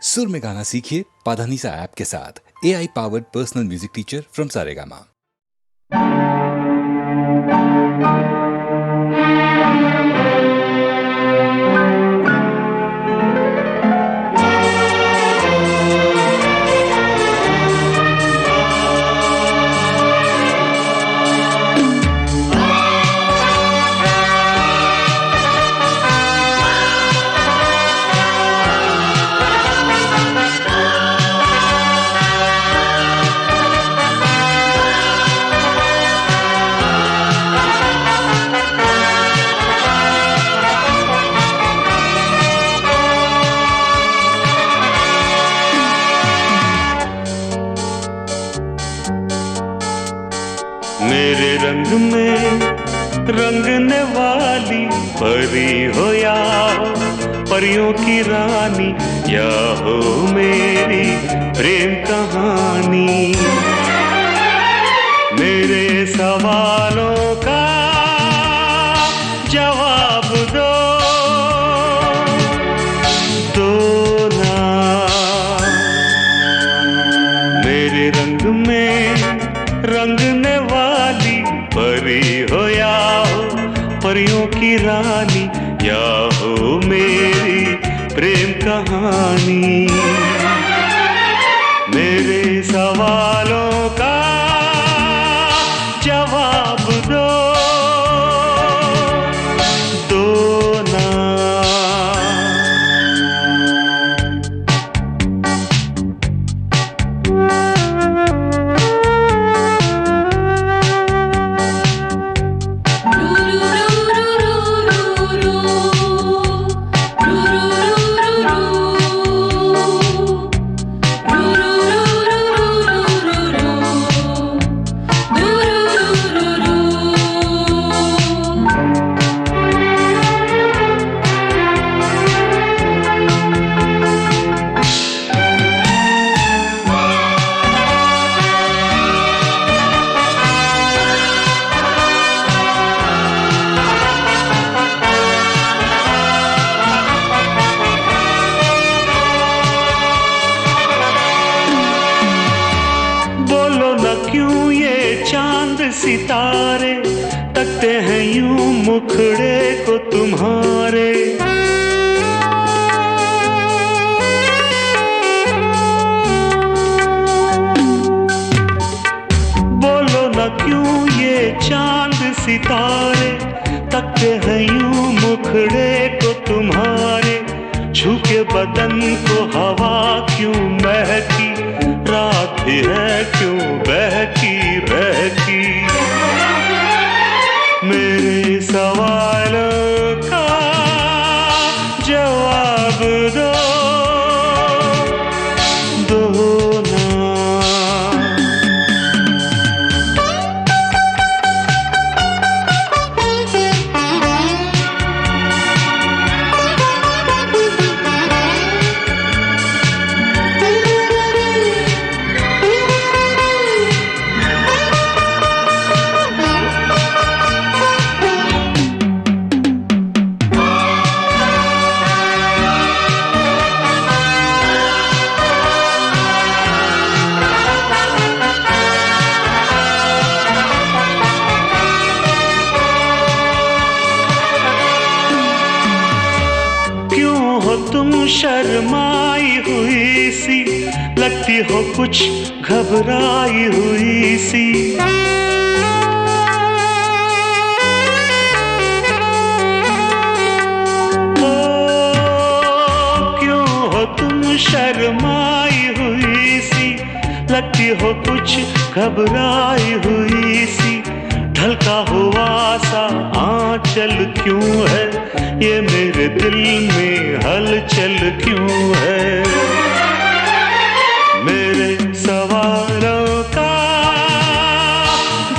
सुर में गाना सीखिए पाधानीसा ऐप के साथ। AI powered personal music teacher from Saregama. मेरे रंग में रंगने वाली परी हो या हो परियों की रानी, या हो मेरी प्रेम कहानी। मेरे सवालों का जवाब दो ना। मेरे रंग में रंगने वाली परी हो या हो परियों की रानी, या हो मेरी प्रेम कहानी। मेरे सवालों का जवाब दो ना। क्यों ये चांद सितारे तकते हैं यूं मुखड़े को तुम्हारे। बोलो न क्यों ये चांद सितारे तकते हैं यूं मुखड़े को तुम्हारे। छू के बदन को हवा क्यों महकी, रात भी है क्यों बहकी बहकी। मेरे सवालों का जवाब दो ना। तुम शर्माई हुई सी, लगती हो कुछ घबराई हुई सी। ओ क्यों हो तुम शर्माई हुई सी, लगती हो कुछ घबराई हुई सी। ढलका हुआ सा आंचल क्यों है, ये मेरे दिल में हलचल क्यों है। मेरे सवालों का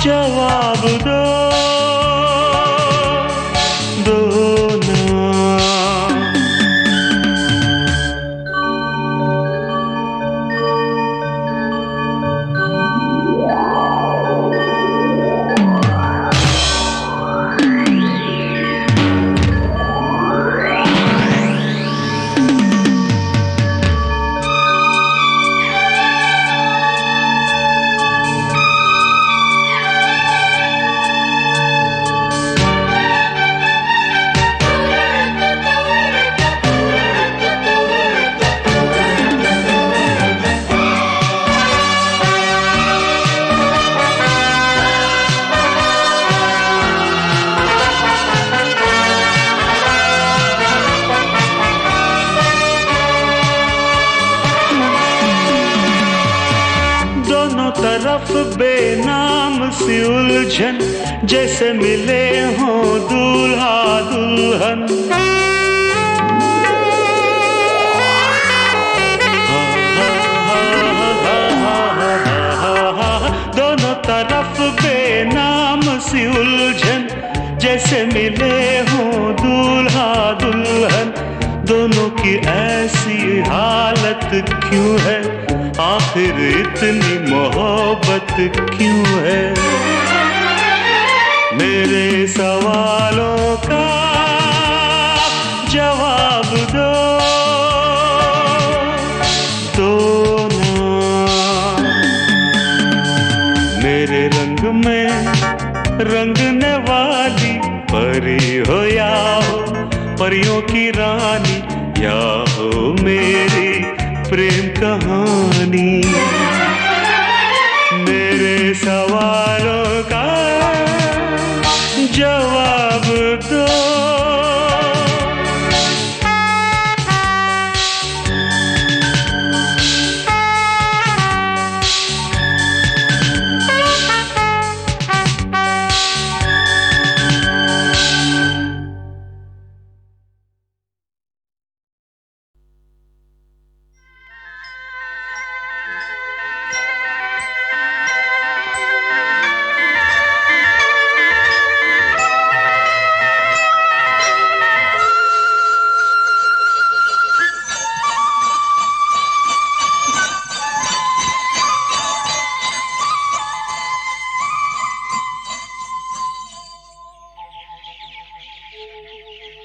जवाब दो ना। तरफ बेनाम सी उलझन, जैसे मिले हों दूल्हा दुल्हन। दोनों तरफ बेनाम सी उलझन, जैसे मिले हों दूल्हा दुल्हन। दोनों की ऐसी हालत क्यों है, आखिर इतनी मोहब्बत क्यों है? मेरे सवालों का जवाब दो ना। मेरे रंग में रंगने वाली परी हो या हो परियों की रानी, या हो मेरी प्रेम कहानी। मेरे सवालों का जवाब दो।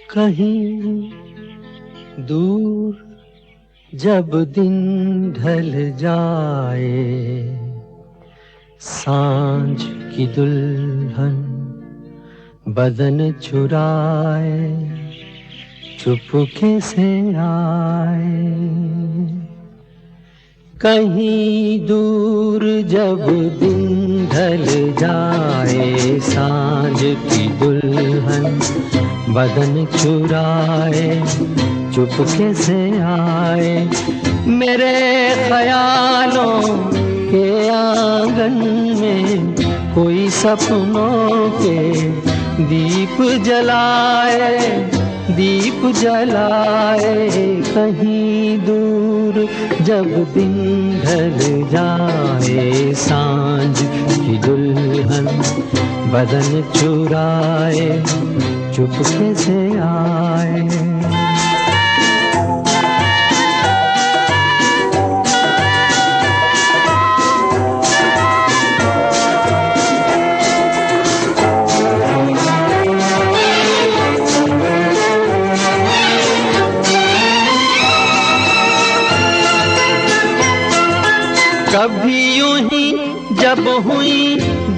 कहीं दूर जब दिन ढल जाए, सांझ की दुल्हन बदन चुराए चुपके से आए। कहीं दूर जब दिन ढल जाए, सांझ की दुल्हन बदन चुराए चुपके से आए। मेरे ख्यालों के आंगन में कोई सपनों के दीप जलाए, दीप जलाए। कहीं दूर जब दिन ढल जाए, सांझ की दुल्हन बदन चुराए चुपके से आए। कभी यूं ही जब हुई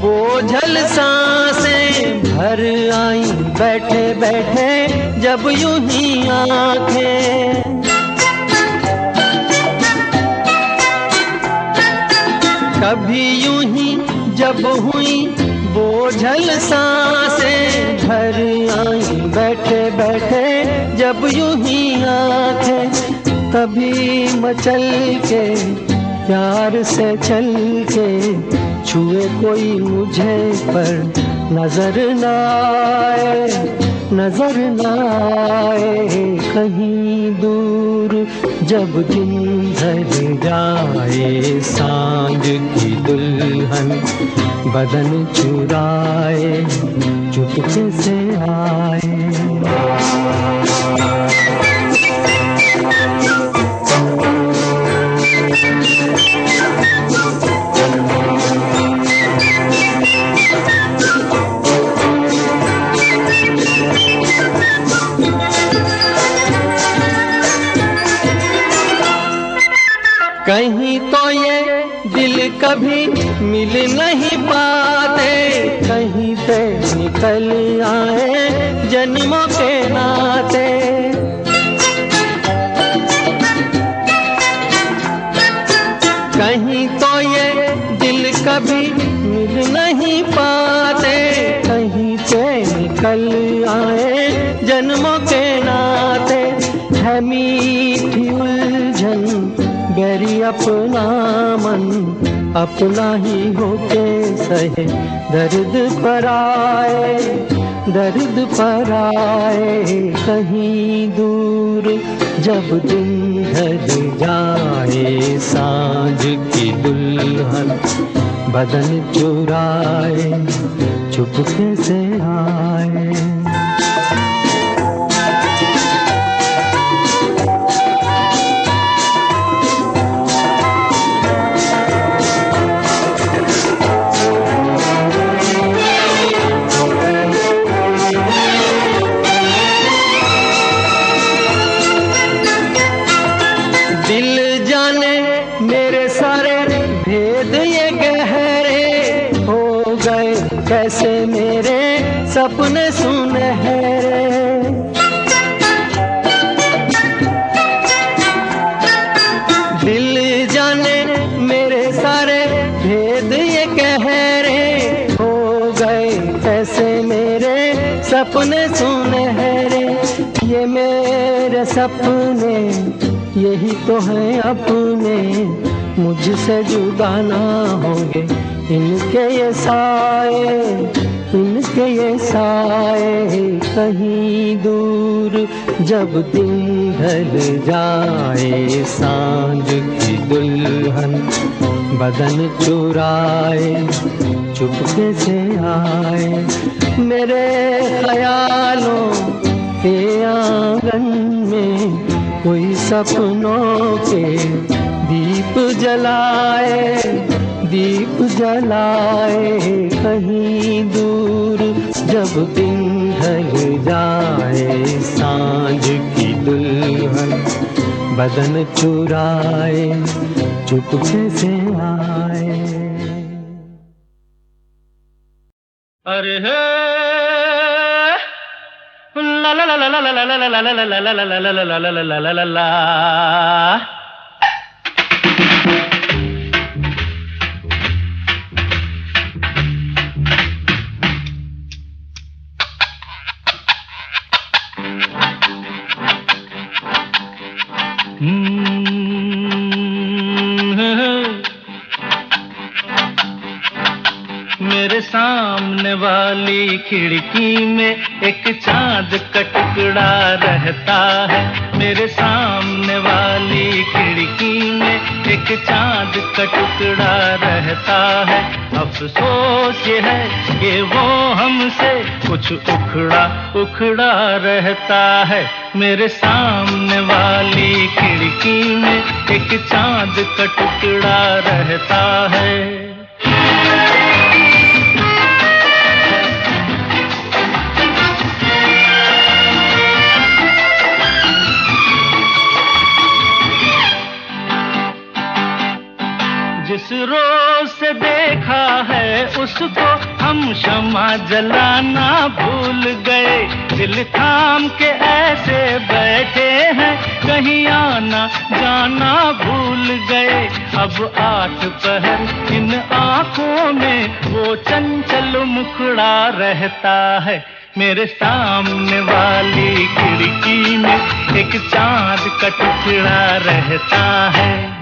बोझल सांसें भर आई, बैठे बैठे जब यूं ही आंखें। कभी यूं ही जब हुई बोझल सांसें भर आई, बैठे बैठे जब यूं ही आंखें। तभी मचल के प्यार से चल के छुए कोई मुझे पर नजर न आए, नजर न आए। कहीं दूर जब दिन ढल जाए, सांझ की दुल्हन बदन चुराए चुपके से आए। कहीं तो ये दिल कभी मिल नहीं पाते, कहीं से निकल आए जन्मों के नाते। कहीं तो ये दिल कभी मिल नहीं पाते, कहीं से निकल आए जन्मों के नाते। है मीठी उलझन गहरी अपना मन अपना ही होके सहे, दर्द पर आए कहीं दूर जब दिन ढल जाए, सांझ की दुल्हन बदन चुराए चुपके से आए। दिल जाने मेरे सारे भेद ये गहरे हो गए, कैसे मेरे सपने सुनहरे। दिल जाने मेरे सारे भेद ये गहरे हो गए, कैसे मेरे सपने सुनहरे। ये मेरे सपने यही तो है अपने, मुझसे जुदा ना होंगे इनके ये साए कहीं दूर जब दिन ढल जाए, सांझ की दुल्हन बदन चुराए चुपके से आए। मेरे ख्यालों के आंगन में कोई सपनों के दीप जलाए कहीं दूर जब दिन ढल जाए, सांझ की दुल्हन बदन चुराए चुपके से आए। अरे हे ला ला ला ला ला ला ला ला ला ला ला ला ला ला ला। मेरे सामने वाली खिड़की में एक चांद का टुकड़ा रहता है, मेरे सामने वाली खिड़की में एक चांद का टुकड़ा रहता है। अफसोस ये है कि वो हमसे कुछ उखड़ा रहता है। मेरे सामने वाली खिड़की में एक चांद का टुकड़ा रहता है। जिस रोज से देखा है उसको हम शम्मा जलाना भूल गए, दिल थाम के ऐसे बैठे हैं कहीं आना जाना भूल गए। अब 8 पहर इन आँखों में वो चंचल मुखड़ा रहता है। मेरे सामने वाली खिड़की में एक चांद का टुकड़ा रहता है।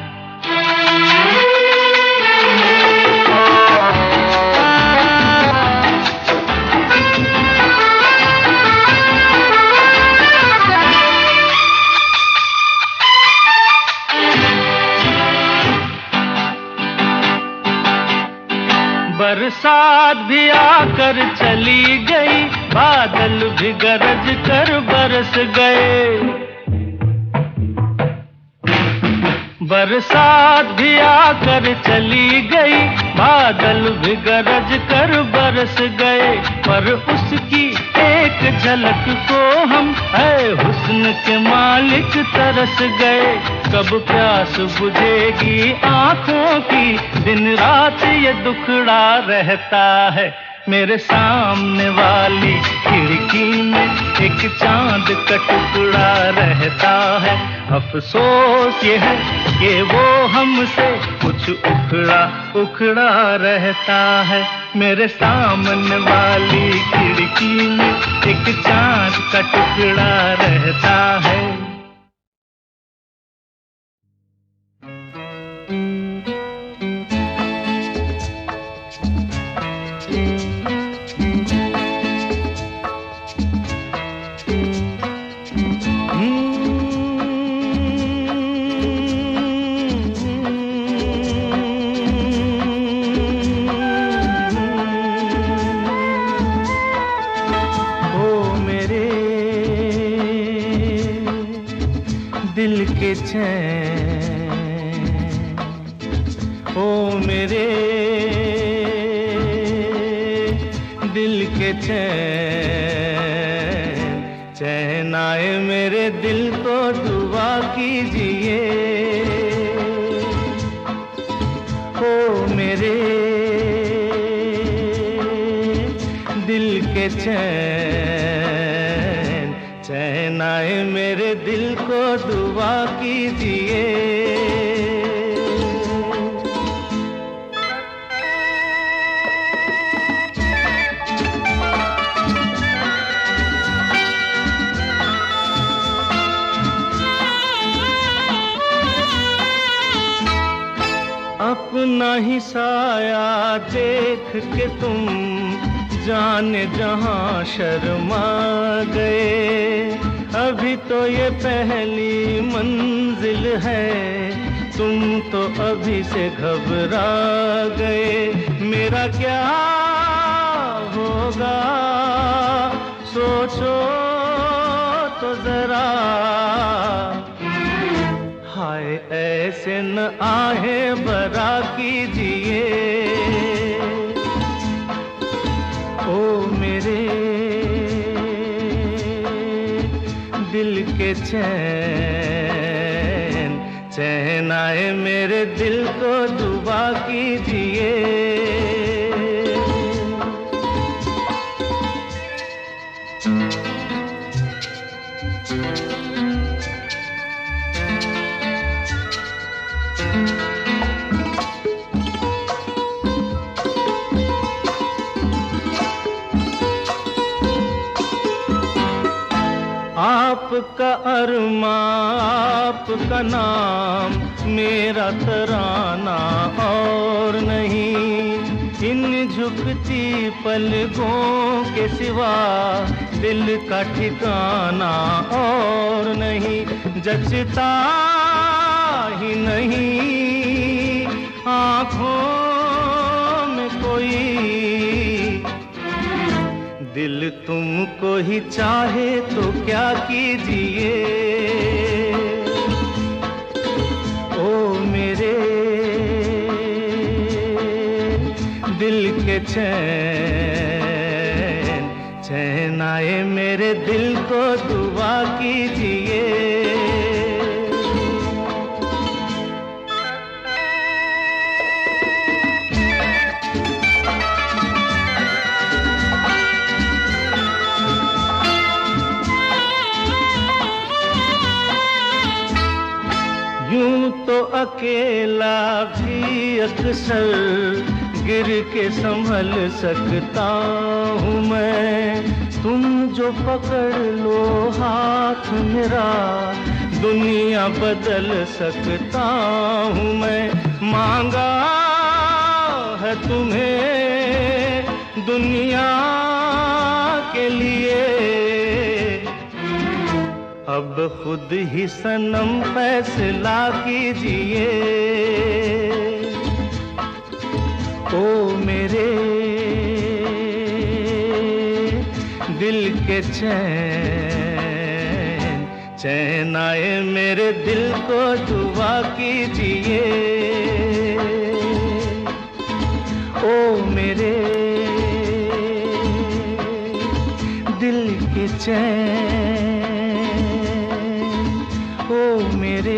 बरसात भी आकर चली गई, बादल भी गरज कर बरस गए। बरसात भी आकर चली गई, बादल भी गरज कर बरस गए। पर उसकी एक झलक को हम है हुस्न के मालिक तरस गए। कब प्यास बुझेगी आँखों की, दिन रात ये दुखड़ा रहता है। मेरे सामने वाली खिड़की में एक चांद का टुकड़ा रहता है। अफसोस ये है कि वो हमसे कुछ उखड़ा रहता है। मेरे सामने वाली खिड़की में एक चांद का टुकड़ा रहता है। दिल के चैन, ओ मेरे दिल के चैन, चैन आए मेरे दिल को दुआ कीजिए। ओ मेरे दिल के चैन, चैन आए मेरे दिल को दुआ कीजिए। अपना ही साया देख के तुम जाने जहां शर्मा गए। अभी तो ये पहली मंजिल है, तुम तो अभी से घबरा गए। मेरा क्या होगा सोचो तो जरा, हाय ऐसे न आहे बरा कीजिए। ओ मेरे दिल के चैन, चैन आए मेरे दिल को दुआ कीजिए। आपका अरमा आपका नाम मेरा तराना और नहीं। इन झुकती पलकों के सिवा दिल का ठिकाना और नहीं। जचता ही नहीं आँखों में कोई, दिल तुमको ही चाहे तो क्या कीजिए। ओ मेरे दिल के चैन, चैन आए मेरे दिल को दुआ कीजिए। यूं तो अकेला भी अक्सर गिर के संभल सकता हूँ मैं। तुम जो पकड़ लो हाथ मेरा, दुनिया बदल सकता हूँ मैं। मांगा है तुम्हें दुनिया के लिए, अब खुद ही सनम फैसला कीजिए। ओ मेरे दिल के चैन, चैन आए मेरे दिल को दुआ कीजिए। ओ मेरे दिल के चैन, ओ मेरे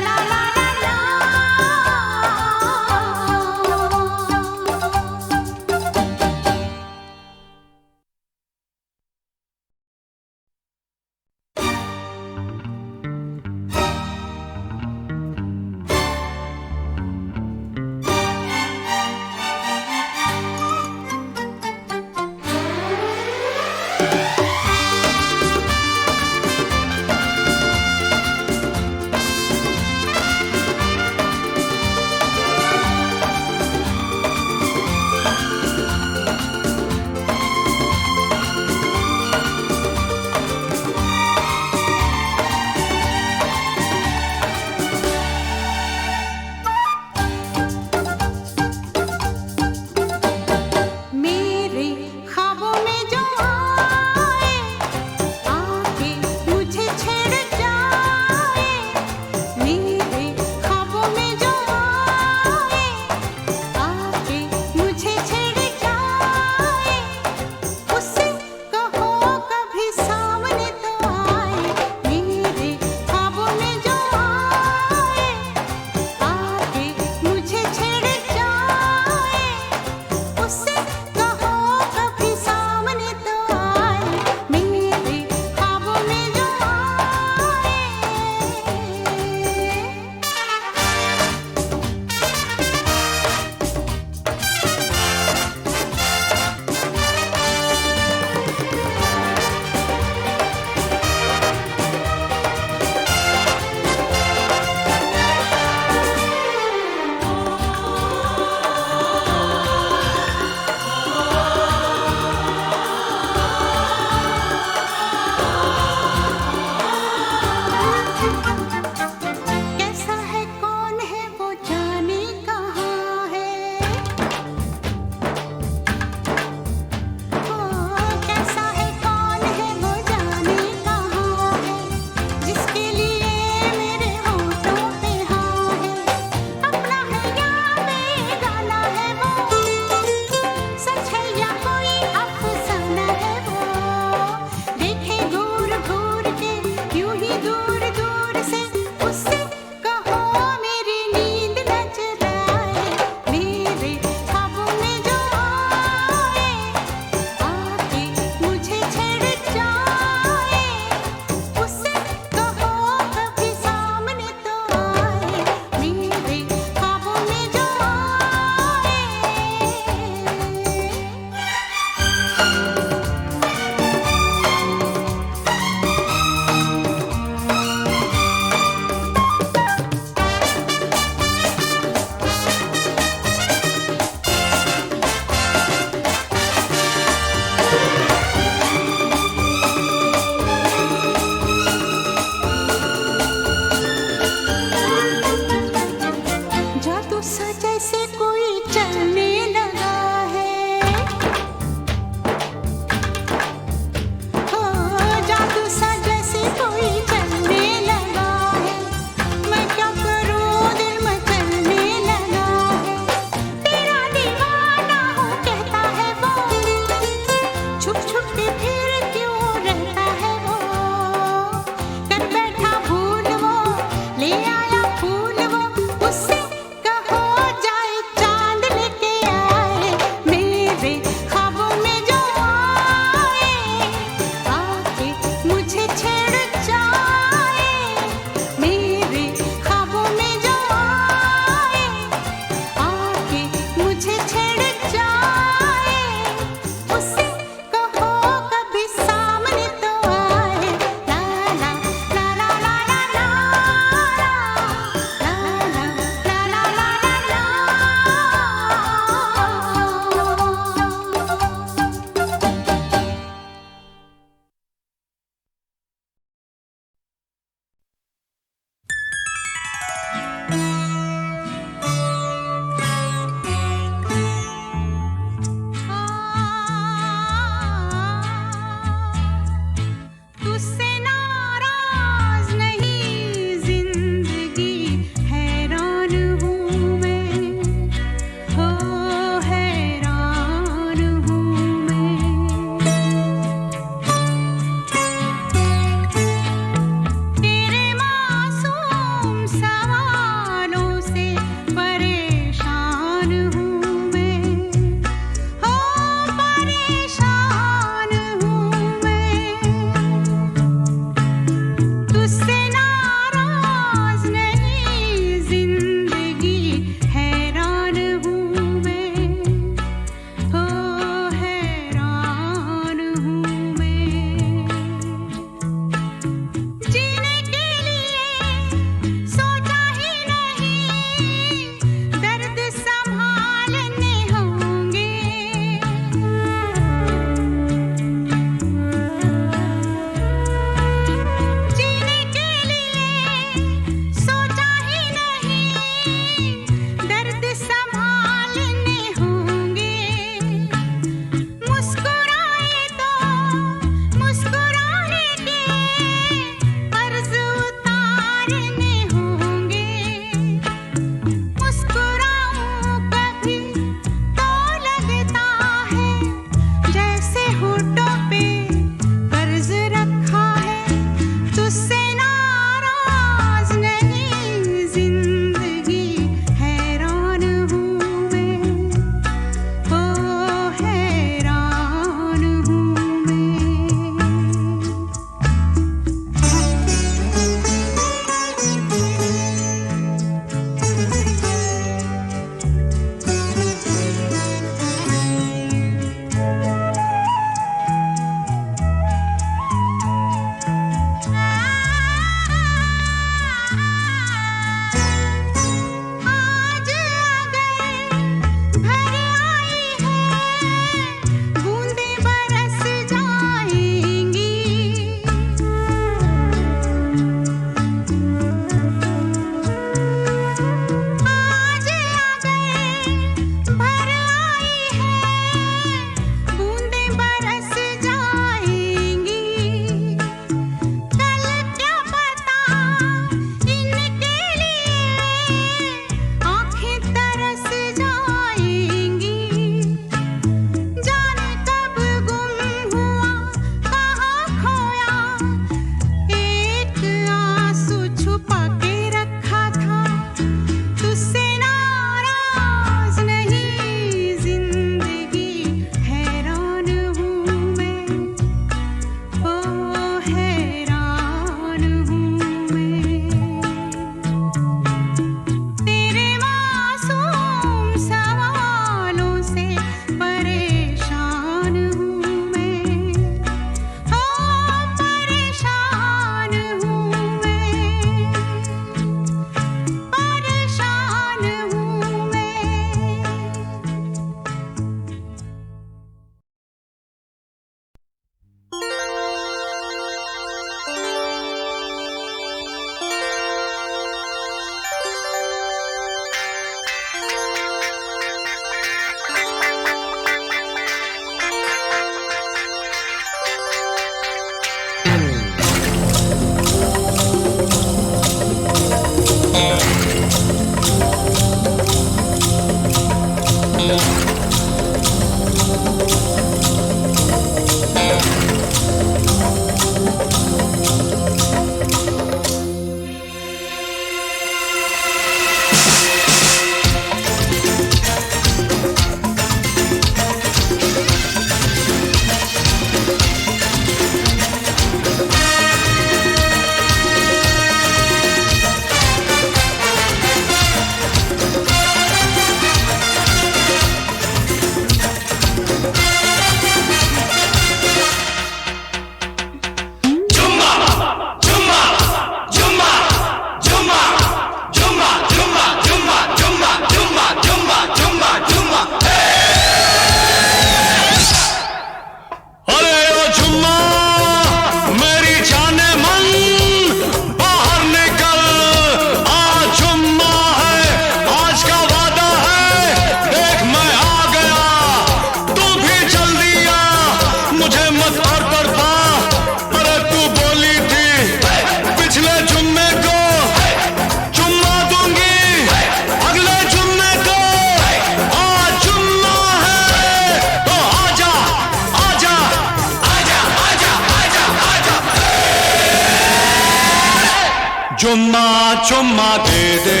चुम्मा चुम्मा दे दे,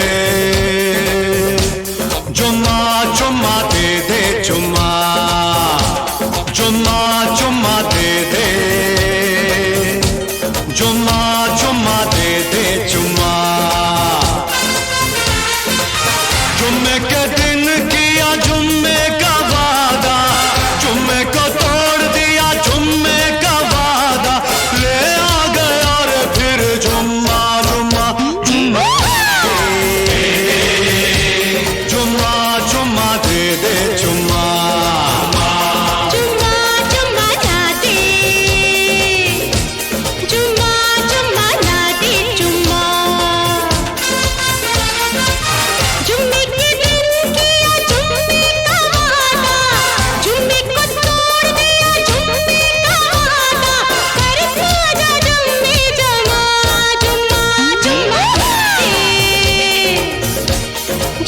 चुम्मा चुम्मा दे दे, चुम्मा चुम्मा चुम्मा दे दे, चुम्मा चुम्मा दे दे, चुम्मा। जुम्मे के दिन किया जुम्मे का वादा, जुम्मे को तोड़ दिया जुम्मे का वादा, ले आ गया रे फिर जुम्मा जुम्मा जुम्मा जुम्मा जुम्मा दे दे, जुम्मा जुम्मा जुम्मा ना दे, जुम्मा जुम्मा ना दे, जुम्मा। जुम्मे के दिन किया जुम्मे का वादा, जुम्मे को तोड़ दिया जुम्मे का वादा, कर साजा जुम्मे जमा, जुम्मा जुम्मा दे,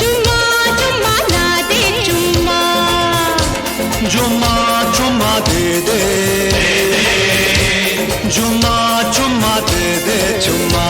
जुम्मा जुम्मा ना दे, जुम्मा। जुम्मा जुम्मा दे दे, जुम्मा जुम्मा दे दे, जुम्मा।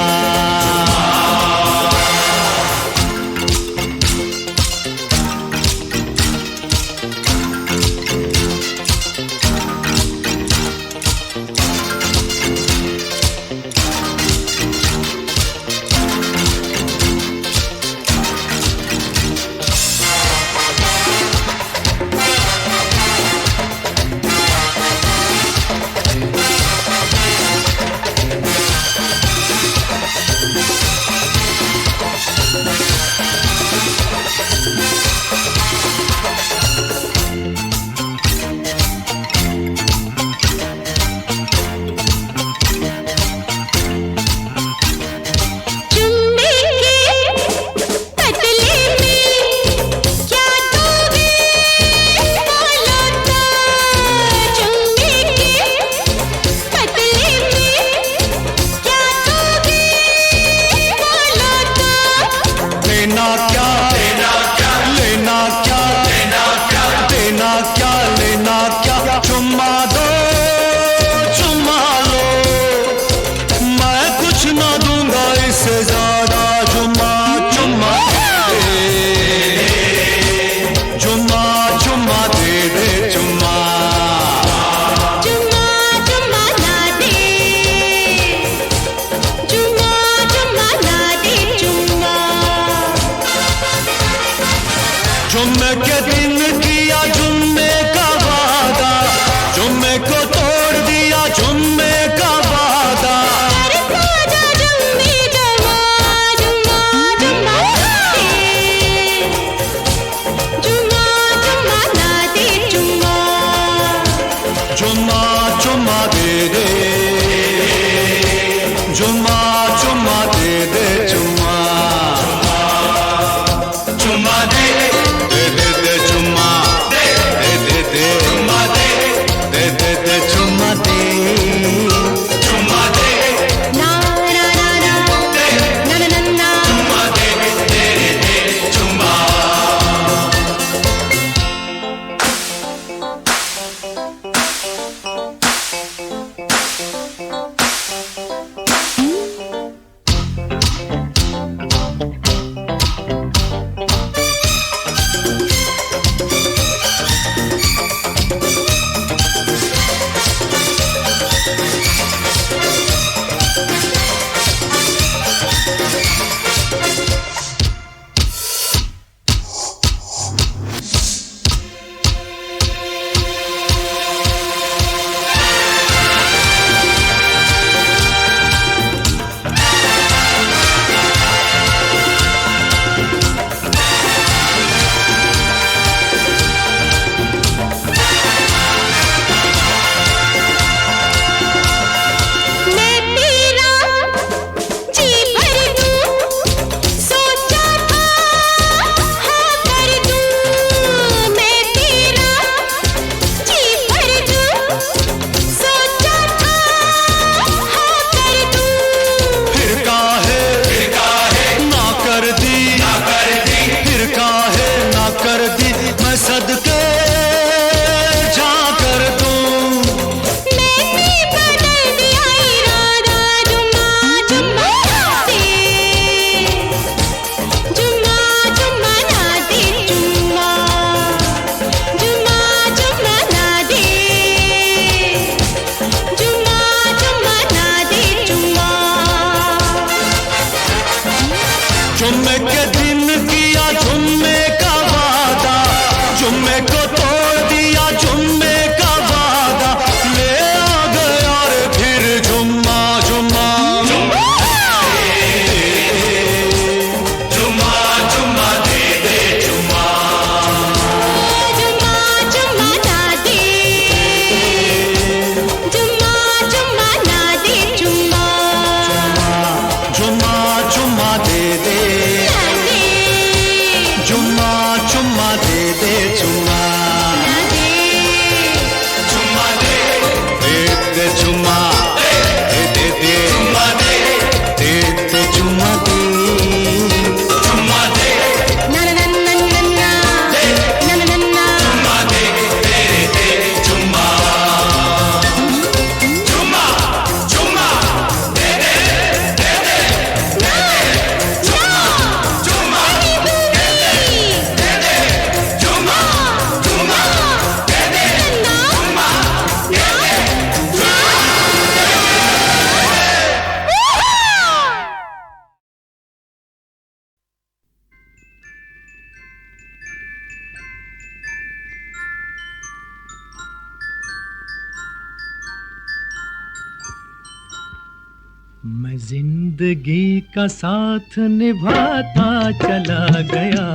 मैं जिंदगी का साथ निभाता चला गया,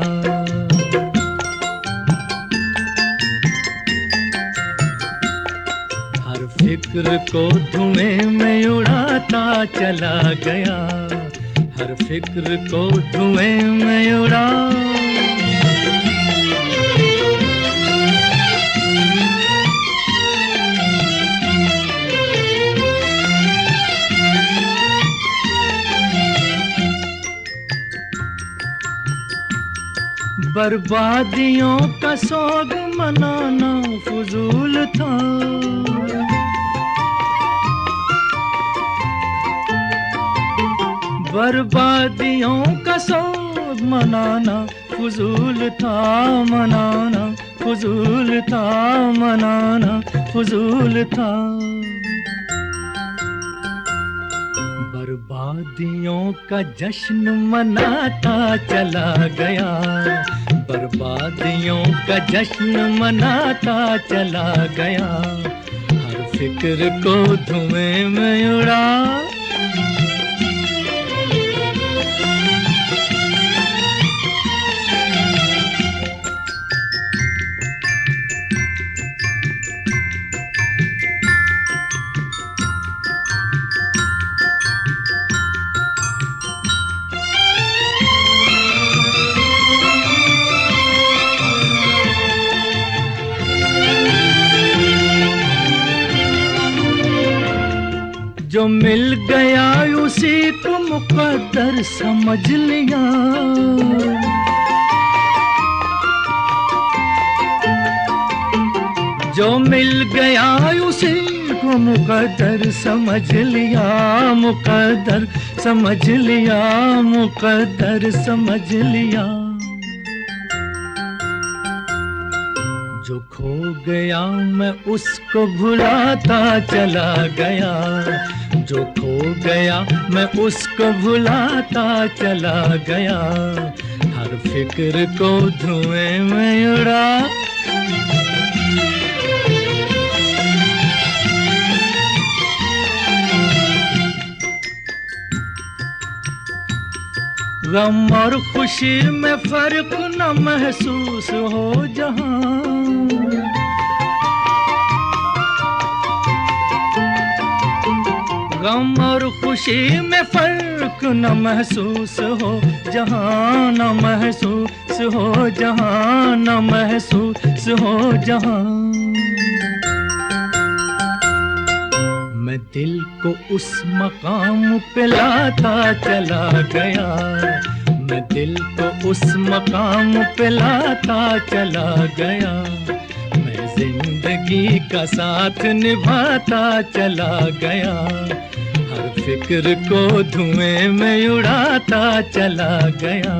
हर फिक्र को धुएं में उड़ाता चला गया, हर फिक्र को धुएं में उड़ा। बर्बादियों का सोग मनाना फजूल था, बर्बादियों का सोग मनाना फजूल था, मनाना फजूल था, मनाना फजूल था। बर्बादियों का जश्न मनाता चला गया, बर्बादियों का जश्न मनाता चला गया, हर फिक्र को धुएं में उड़ा। जो मिल गया उसी को मुकद्दर समझ लिया, जो मिल गया उसी को मुकद्दर समझ लिया, मुकद्दर समझ लिया, मुकद्दर समझ लिया। जो खो गया मैं उसको भुलाता चला गया, जो खो गया मैं उसको भुलाता चला गया, हर फिक्र को धुएं में उड़ा। गम और खुशी में फर्क न महसूस हो जहां, गम और खुशी में फर्क न महसूस हो जहां, न महसूस हो जहां, न महसूस हो जहां। मैं दिल को उस मकाम पे लाता चला गया, मैं दिल को उस मकाम पे लाता चला गया, मैं जिंदगी का साथ निभाता चला गया, हर फिक्र को धुएं में उड़ाता चला गया।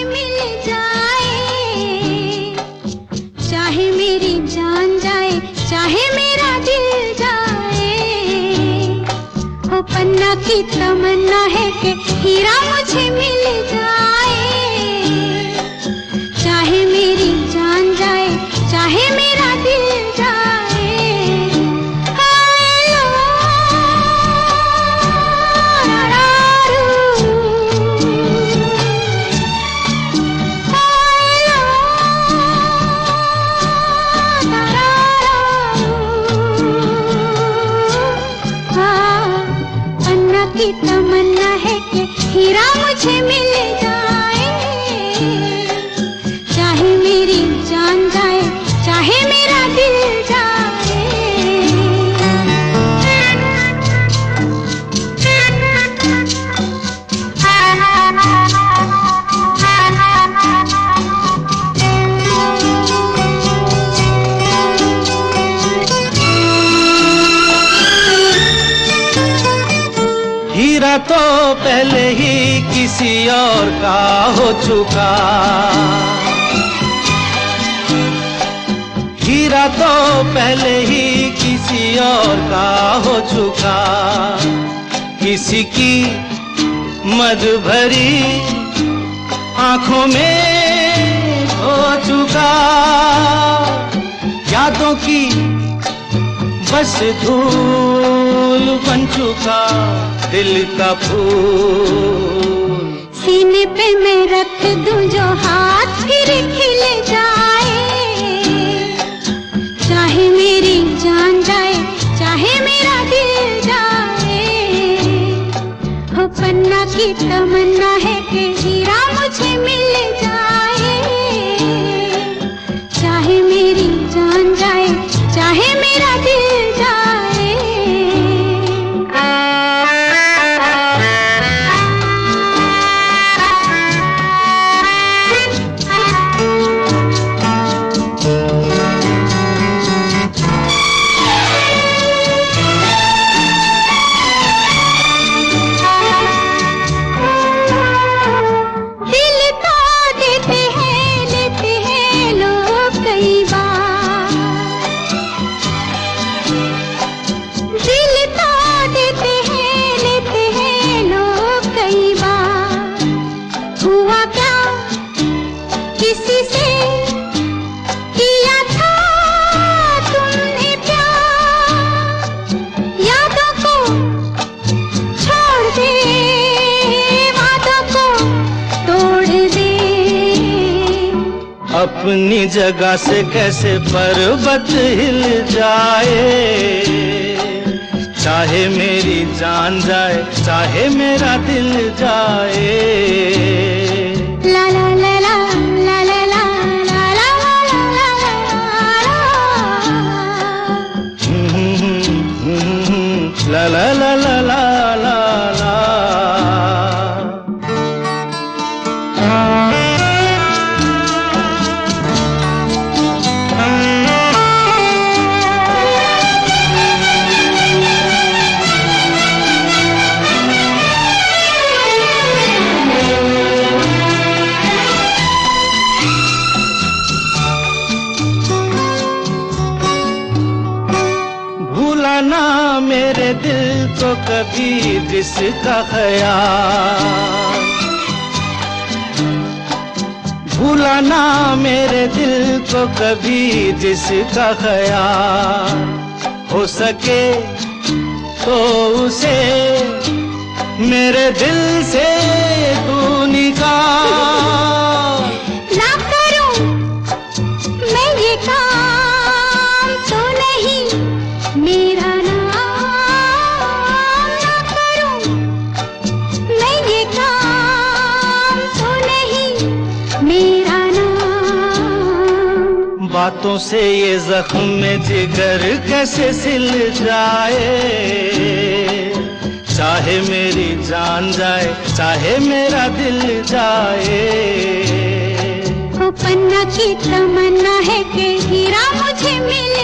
मिल जाए, चाहे मेरी जान जाए, चाहे मेरा दिल जाए। ओ पन्ना की तमन्ना है कि हीरा मुझे मिल जाए, चाहे मेरी जान जाए, चाहे मेरा दिल जाए। हाय पन्ना की तमन्ना है कि हीरा मुझे मिल जाए, चाहे मेरी जान जाए, चाहे मेरा दिल जाए। हीरा तो पहले ही किसी और का हो चुका, हीरा तो पहले ही किसी और का हो चुका। किसी की मद भरी आंखों में हो चुका, यादों की बस धूल बन चुका दिल का फूल। सीने पे मैं रख दूं जो हाथ फिर खिल जाए, चाहे मेरी जान जाए, चाहे मेरा दिल जाए। हो पन्ना की तमन्ना है कि हीरा मुझे मिल जाए, चाहे मेरी जान जाए, चाहे मेरा दिल जाए। अपनी जगह से कैसे पर्वत हिल जाए, चाहे मेरी जान जाए, चाहे मेरा दिल जाए। ला ला ला ला ला ला ला ला ला ला ला ला ला ला ला ला ला। ना मेरे दिल को कभी जिसका ख्याल, भूला ना मेरे दिल को कभी जिसका ख्याल। हो सके तो उसे मेरे दिल से तू निकाल। ना करूं मैं ये काम तो नहीं मेरा बातों से ये जख्म में जिगर कैसे सिल जाए, चाहे मेरी जान जाए, चाहे मेरा दिल जाए। ओ पन्ना की तमन्ना है कि हीरा मुझे मिल